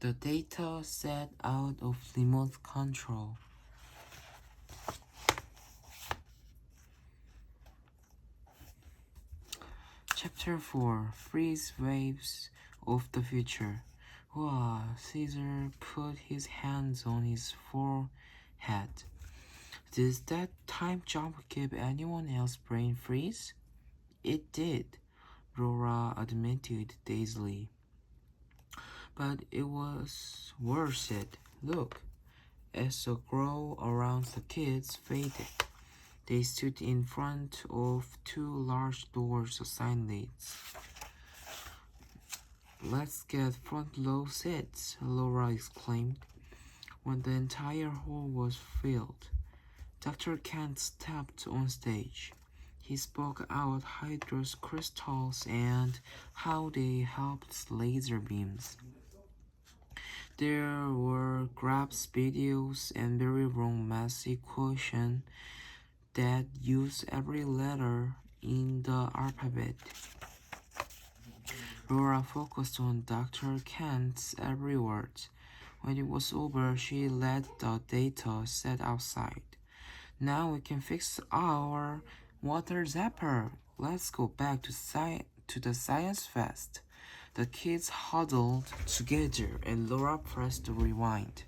The data set out of remote control. Chapter 4 Freeze Waves of the Future. Wow, Caesar put his hands on his forehead. Did that time jump give anyone else brain freeze? It did, Laura admitted dazedly. But it was worth it. Look, as the glow around the kids faded, they stood in front of two large doors assigned leads. Let's get front row seats, Laura exclaimed. When the entire hall was filled, Dr. Kent stepped on stage. He spoke out Hydra's crystals and how they helped laser beams. There were grabs, videos, and very wrong math equation that used every letter in the alphabet. Laura focused on Dr. Kent's every word. When it was over, she led the data set outside. Now we can fix our water zapper. Let's go back to the science fest. The kids huddled together and Laura pressed rewind.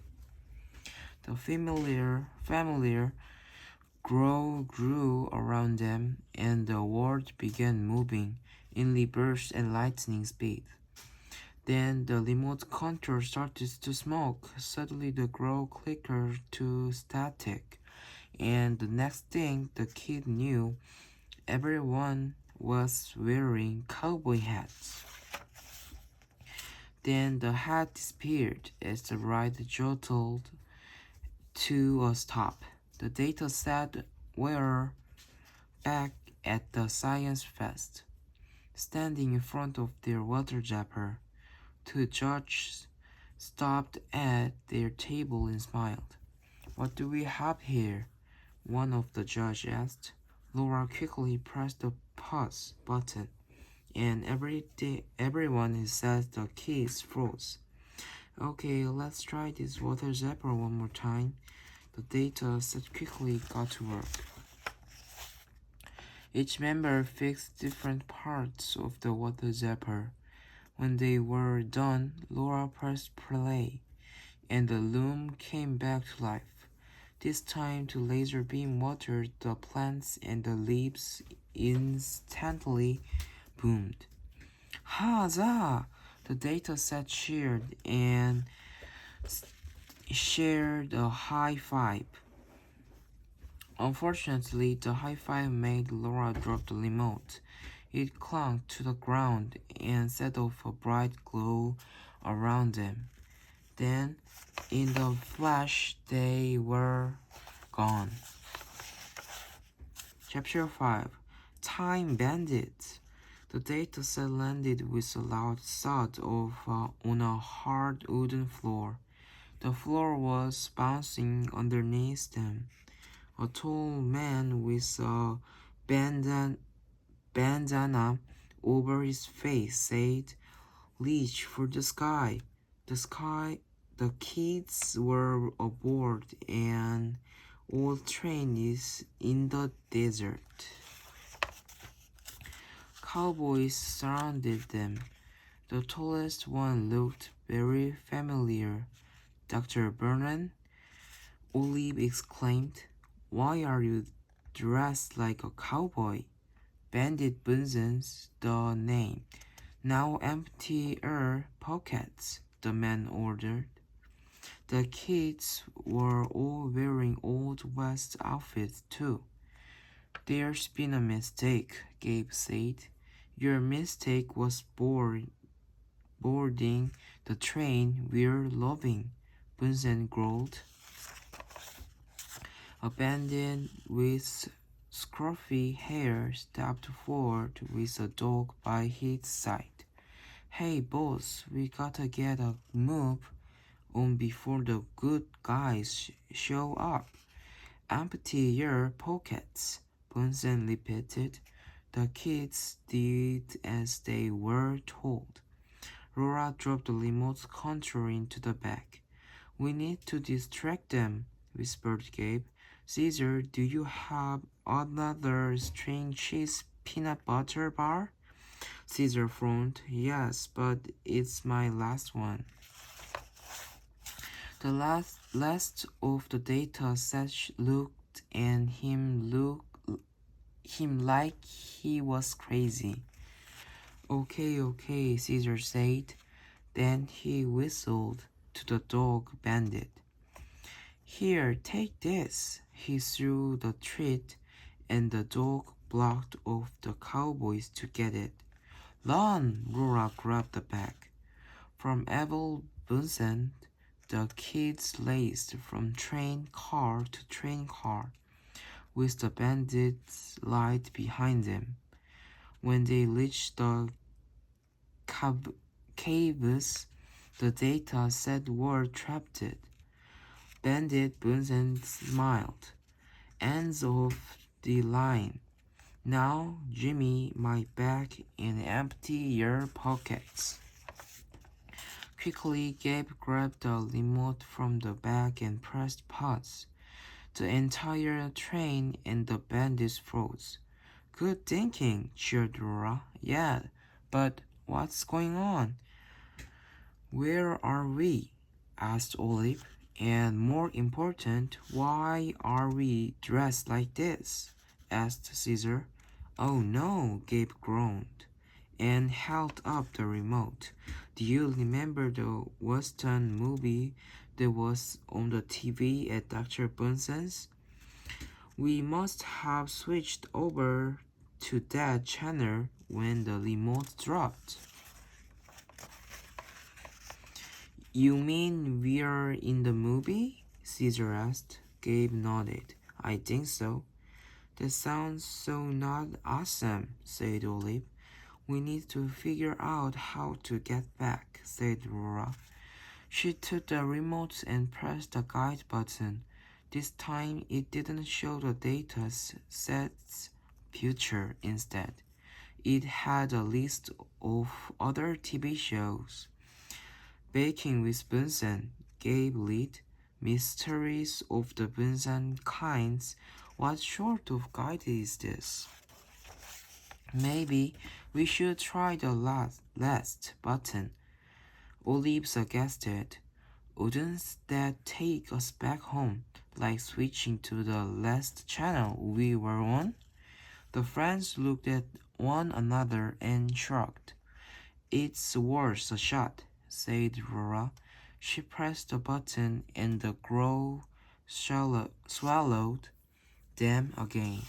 The familiar glow grew around them and the world began moving in reverse and lightning speed. Then the remote control started to smoke. Suddenly the glow flickered to static. And the next thing the kid knew, everyone was wearing cowboy hats. Then the hat disappeared as the ride jolted to a stop. The data set were back at the science fest, standing in front of their water zapper. Two judges stopped at their table and smiled. What do we have here? One of the judges asked. Laura quickly pressed the pause button, and everyone said the keys froze. Okay, let's try this water zapper one more time. The data set quickly got to work. Each member fixed different parts of the water zapper. When they were done, Laura pressed play, and the loom came back to life. This time the laser beam watered the plants and the leaves instantly boomed. Huzzah! The data set cheered and shared a high five. Unfortunately, the high five made Laura drop the remote. It clung to the ground and set off a bright glow around them. Then, in the flash, they were gone. Chapter 5 Time Bandits. The data set landed with a loud thud on a hard wooden floor. The floor was bouncing underneath them. A tall man with a bandana over his face said, "Reach for the sky." The kids were aboard an old train in the desert. Cowboys surrounded them. The tallest one looked very familiar. Dr. Vernon, Olive exclaimed. Why are you dressed like a cowboy? Bandit Bunsen's the name. Now empty your pockets, the man ordered. The kids were all wearing Old West outfits too. There's been a mistake, Gabe said. Your mistake was boarding the train we're loving, Bunsen growled. A bandit with scruffy hair stepped forward with a dog by his side. Hey boss, we gotta get a move on before the good guys show up. Empty your pockets, Bunsen repeated. The kids did as they were told. Laura dropped the remote control into the bag. We need to distract them, whispered Gabe. Caesar, do you have another string cheese peanut butter bar? Caesar frowned. Yes, but it's my last one. The last of the data set looked at him like he was crazy. Okay, Caesar said. Then he whistled to the dog Bandit. Here, take this. He threw the treat, and the dog blocked off the cowboys to get it. Run! Laura grabbed the bag. From Abel Bunsen, the kids raced from train car to train car, with the bandits light behind them. When they reached the caves, the data set were trapped. Bandit Bunsen smiled. Ends of the line. Now, Jimmy, my bag and empty your pockets. Quickly, Gabe grabbed the remote from the bag and pressed pause. The entire train and the bandits froze. Good thinking, cheered Laura. Yeah, but what's going on? Where are we? Asked Olive. And more important, why are we dressed like this? Asked Caesar. Oh no, Gabe groaned and held up the remote. Do you remember the Western movie that was on the TV at Dr. Bunsen's? We must have switched over to that channel when the remote dropped. You mean we're in the movie? Caesar asked. Gabe nodded. I think so. That sounds so not awesome, said Olive. We need to figure out how to get back, said Laura. She took the remote and pressed the guide button. This time it didn't show the data set's future. Instead, it had a list of other TV shows. Baking with Bunsen, Gabe lead, Mysteries of the Bunsen Kinds. What sort of guide is this? Maybe we should try the last button, Olive suggested. Wouldn't that take us back home, like switching to the last channel we were on? The friends looked at one another and shrugged. It's worth a shot, said Laura. She pressed the button and the crow swallowed them again.